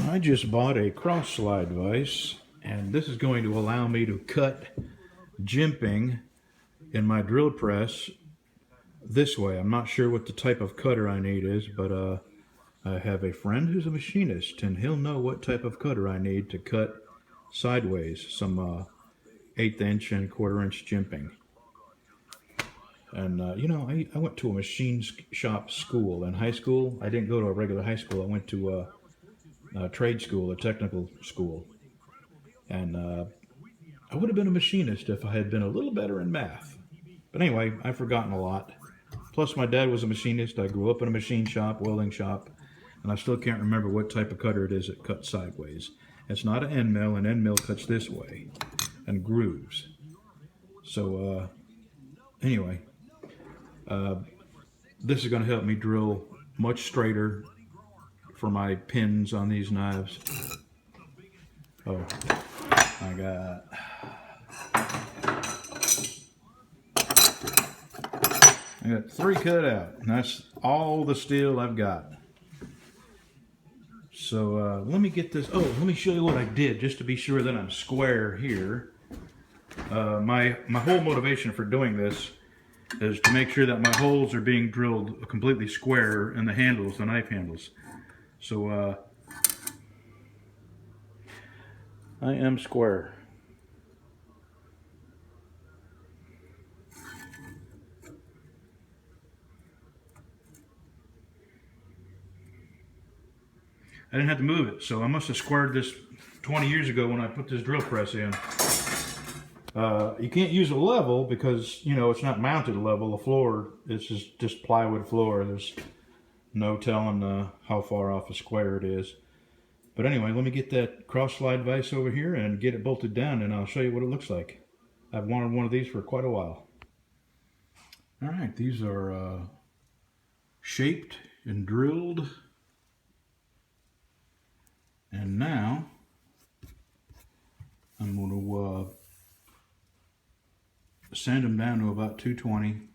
I just bought a cross slide vise, and this is going to allow me to cut jimping in my drill press this way. I'm not sure what the type of cutter I need is, but I have a friend who's a machinist, and he'll know what type of cutter I need to cut sideways some 1/8 inch and 1/4 inch jimping. And you know, I went to a machine shop school in high school. I didn't go to a regular high school. I went to a trade school, a technical school. And I would have been a machinist if I had been a little better in math. But anyway, I've forgotten a lot. Plus, my dad was a machinist. I grew up in a machine shop, welding shop, and I still can't remember what type of cutter it is that cuts sideways. It's not an end mill. An end mill cuts this way and grooves. So anyway, this is going to help me drill much straighter for my pins on these knives. Oh, I got 3 cut out, and that's all the steel I've got. So let me get this. Oh, let me show you what I did just to be sure that I'm square here. My whole motivation for doing this is to make sure that my holes are being drilled completely square in the handles, the knife handles. So I am square. I didn't have to move it, so I must have squared this 20 years ago when I put this drill press in. You can't use a level because, you know, it's not mounted level. The floor, this is just plywood floor. There's no telling how far off a square it is. But anyway, let me get that cross slide vise over here and get it bolted down, and I'll show you what it looks like. I've wanted one of these for quite a while. All right, these are shaped and drilled. And now I'm going to sand them down to about 220, and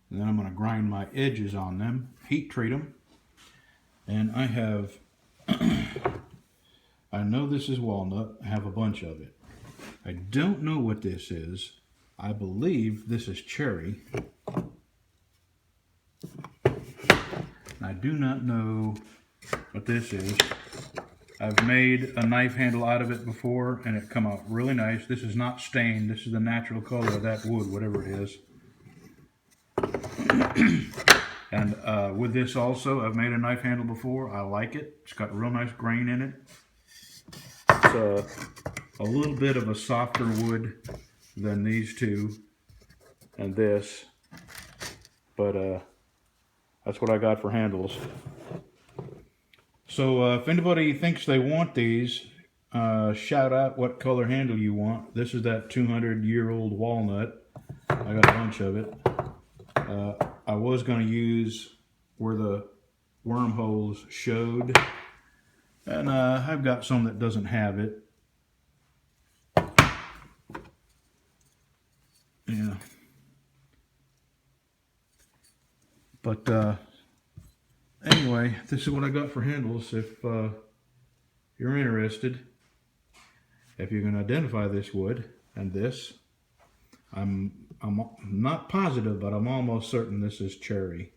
then I'm going to grind my edges on them, heat treat them. And I have, I know this is walnut, I have a bunch of it. I don't know what this is. I believe this is cherry. I do not know what this is. I've made a knife handle out of it before, and it come out really nice. This is not stained. This is the natural color of that wood, whatever it is. And with this also, I've made a knife handle before. I like it. It's got real nice grain in it. It's a little bit of a softer wood than these two and this, but that's what I got for handles. So if anybody thinks they want these, shout out what color handle you want. This is that 200-year-old walnut. I got a bunch of it. I was going to use where the wormholes showed, and I've got some that doesn't have it. Yeah. But anyway, this is what I got for handles. If you're interested, if you can identify this wood and this, I'm not positive, but I'm almost certain this is cherry,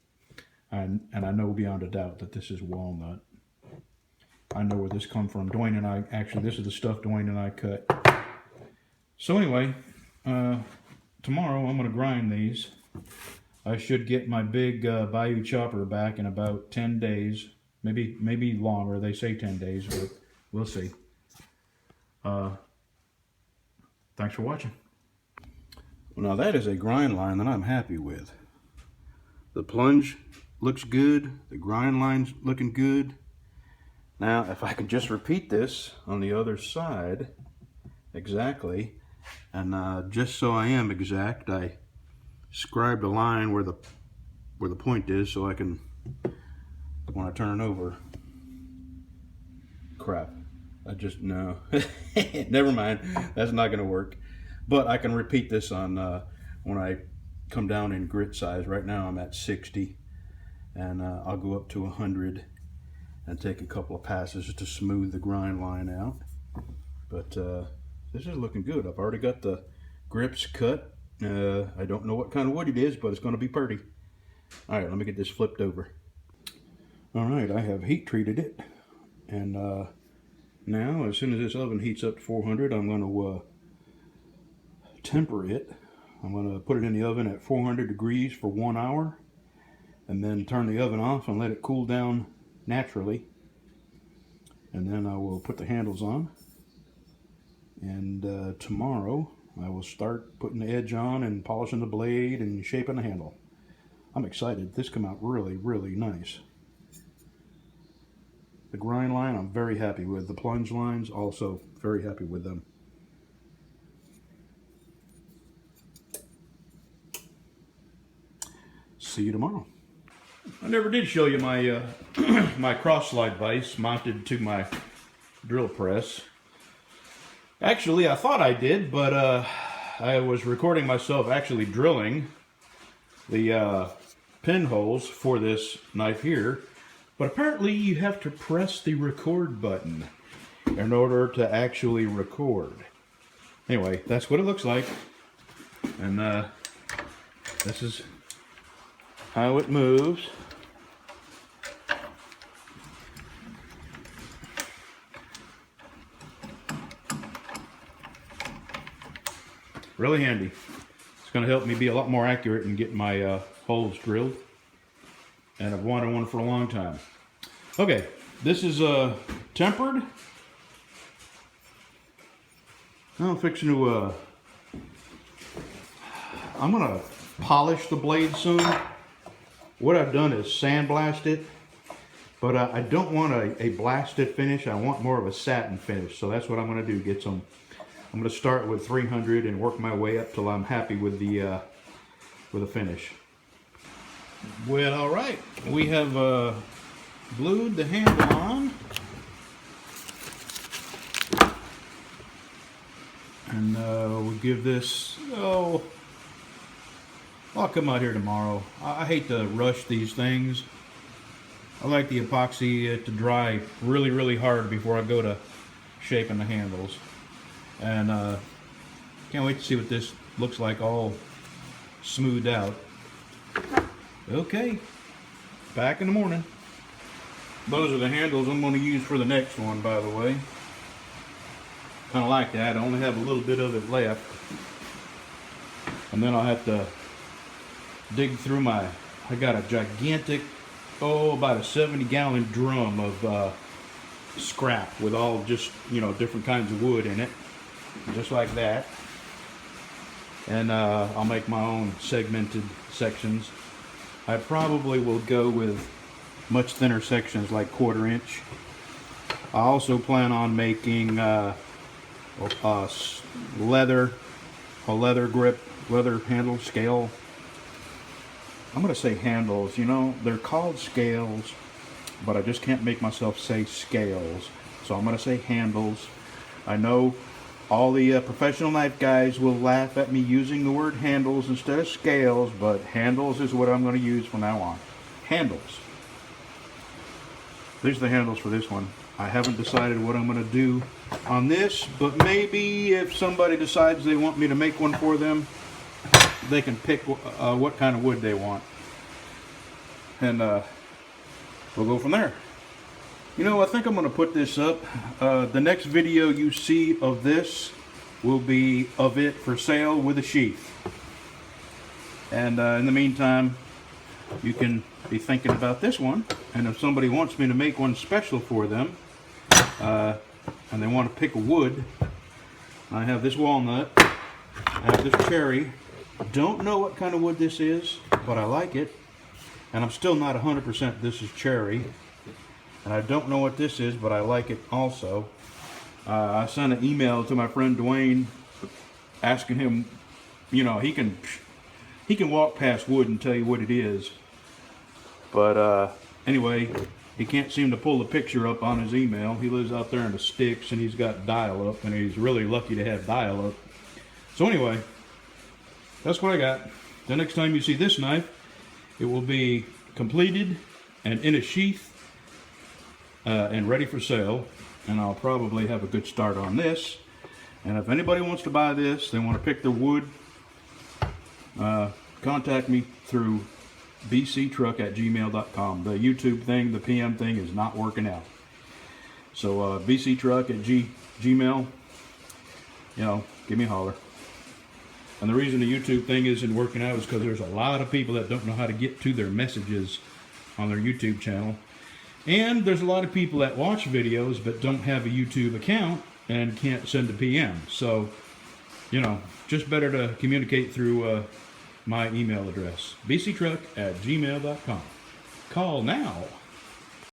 and I know beyond a doubt that this is walnut. I know where this come from. Dwayne and I, actually, this is the stuff Dwayne and I cut. So anyway, tomorrow I'm going to grind these. I should get my big Bayou chopper back in about 10 days, maybe longer. They say 10 days, but we'll see. Thanks for watching. Well, now that is a grind line that I'm happy with. The plunge looks good. The grind line's looking good. Now, if I could just repeat this on the other side exactly, and just so I am exact, I scribed a line where the point is, so I can, when I turn it over, crap, no, never mind, that's not going to work. But I can repeat this on when I come down in grit size. Right now I'm at 60, and I'll go up to 100, and take a couple of passes to smooth the grind line out. But this is looking good. I've already got the grips cut. I don't know what kind of wood it is, but it's going to be pretty. All right, let me get this flipped over. All right, I have heat treated it, and now as soon as this oven heats up to 400, I'm going to temper it. I'm going to put it in the oven at 400 degrees for 1 hour, and then turn the oven off and let it cool down naturally. And then I will put the handles on, and tomorrow I will start putting the edge on and polishing the blade and shaping the handle. I'm excited. This came out really, really nice. The grind line I'm very happy with. The plunge lines also very happy with them. See you tomorrow. I never did show you my my cross slide vise mounted to my drill press. Actually, I thought I did, but I was recording myself actually drilling the pinholes for this knife here. But apparently you have to press the record button in order to actually record. Anyway, that's what it looks like. And this is how it moves. Really handy. It's going to help me be a lot more accurate in getting my holes drilled. And I've wanted one for a long time. Okay, this is tempered. Now I'm fixing to, I'm gonna polish the blade soon. What I've done is sandblast it, but I don't want a blasted finish. I want more of a satin finish. So that's what I'm gonna do, get some. I'm gonna start with 300 and work my way up till I'm happy with the finish. Well, all right, we have glued the handle on, and we'll give this, I'll come out here tomorrow. I hate to rush these things. I like the epoxy to dry really, really hard before I go to shaping the handles. And can't wait to see what this looks like all smoothed out. Okay, back in the morning. Those are the handles I'm going to use for the next one, by the way. Kind of like that. I only have a little bit of it left. And then I'll have to dig through I got a gigantic, about a 70-gallon drum of scrap with all just, different kinds of wood in it. Just like that. And I'll make my own segmented sections. I probably will go with much thinner sections like 1/4 inch. I also plan on making a leather grip, leather handle, scale. I'm going to say handles, they're called scales, but I just can't make myself say scales. So I'm going to say handles. I know all the professional knife guys will laugh at me using the word handles instead of scales, but handles is what I'm going to use from now on. Handles. These are the handles for this one. I haven't decided what I'm going to do on this, but maybe if somebody decides they want me to make one for them, they can pick what kind of wood they want. And we'll go from there. I think I'm going to put this up. The next video you see of this will be of it for sale with a sheath. And in the meantime, you can be thinking about this one. And if somebody wants me to make one special for them, and they want to pick a wood, I have this walnut, I have this cherry. Don't know what kind of wood this is, but I like it. And I'm still not 100% this is cherry. And I don't know what this is, but I like it also. I sent an email to my friend Dwayne asking him, he can walk past wood and tell you what it is. But anyway, he can't seem to pull the picture up on his email. He lives out there in the sticks and he's got dial-up, and he's really lucky to have dial-up. So anyway, that's what I got. The next time you see this knife, it will be completed and in a sheath. and ready for sale. And I'll probably have a good start on this. And if anybody wants to buy this, they want to pick their wood, contact me through bctruck@gmail.com. The YouTube thing, the PM thing is not working out. So bctruck@gmail, you know, give me a holler. And the reason the YouTube thing isn't working out is because there's a lot of people that don't know how to get to their messages on their YouTube channel. And there's a lot of people that watch videos but don't have a YouTube account and can't send a PM. So, you know, just better to communicate through my email address, bctruck@gmail.com. Call now.